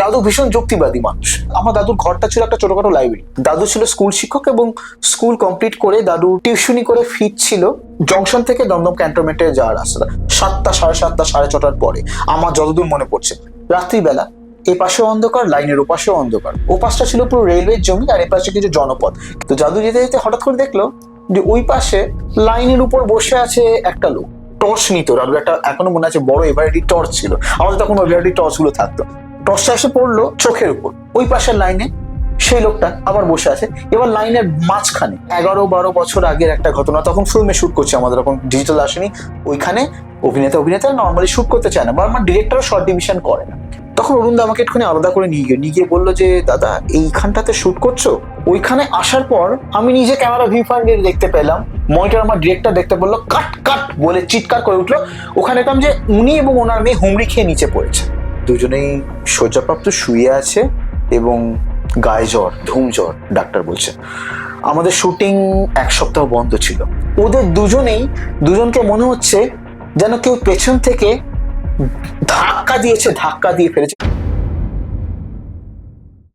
দাদু ভীষণ যুক্তিবাদী মানুষ। আমার দাদুর ঘরটা ছিল একটা ছোটখাটো লাইব্রেরি। দাদু ছিল স্কুল শিক্ষক এবং স্কুল কমপ্লিট করে দাদু টিউশনি করে ফিরছিল জংশন থেকে দমদম ক্যান্টনমেন্টে যাওয়ার রাস্তাটা 7টা, 7:30, 6:30 পরে। আমার যতদূর মনে পড়ছে রাত্রিবেলা, এ পাশে অন্ধকার, লাইনের ওপাশেও অন্ধকার। ওপাশটা ছিল পুরো রেলওয়ের জমি আর এ পাশে কিছু জনপদ। তো দাদু যেতে যেতে হঠাৎ করে দেখলো যে ওই পাশে লাইনের উপর বসে আছে একটা লোক, টর্চ নিত। দাদুর একটা এখনো মনে আছে বড় এভারেডি টর্চ ছিল, আমাদের তখন এভারেডি টর্চ গুলো থাকতো। টর্চটা এসে পড়লো চোখের উপর, ওই পাশের লাইনে সেই লোকটা আবার বসে আছে। এবার লাইনের মাঝখানে 11-12 বছর আগের একটা ঘটনা, তখন ফিল্মে শুট করছে, আমাদের তখন ডিজিটাল আসেনি। ওইখানে অভিনেতা নর্মালি শুট করতে চায় না, বা আমার ডিরেক্টরও শর্ট ডিভিশন করে না। তখন অরুণদা আমাকে একটুখানি আলাদা করে নিয়ে গিয়ে বললো যে দাদা এইখানটাতে শুট করছো। ওইখানে আসার পর আমি নিজে ক্যামেরা ভিউ পয়েন্টে দেখতে পেলাম, মনিটর আমার ডিরেক্টর দেখতে বললো, কাট কাট বলে চিৎকার করে উঠলো। ওখানে দেখলাম যে উনি এবং ওনার মেয়ে হুমড়ি খেয়ে নিচে পড়েছে। দুজনেই শয্যাপ্রাপ্ত শুয়ে আছে এবং গায়ে জ্বর, ধুম জ্বর, ডাক্তার বলছে। আমাদের শুটিং 1 সপ্তাহ বন্ধ ছিল। ওদের দুজনকে মনে হচ্ছে যেন কেউ পেছন থেকে ধাক্কা দিয়ে ফেলেছে।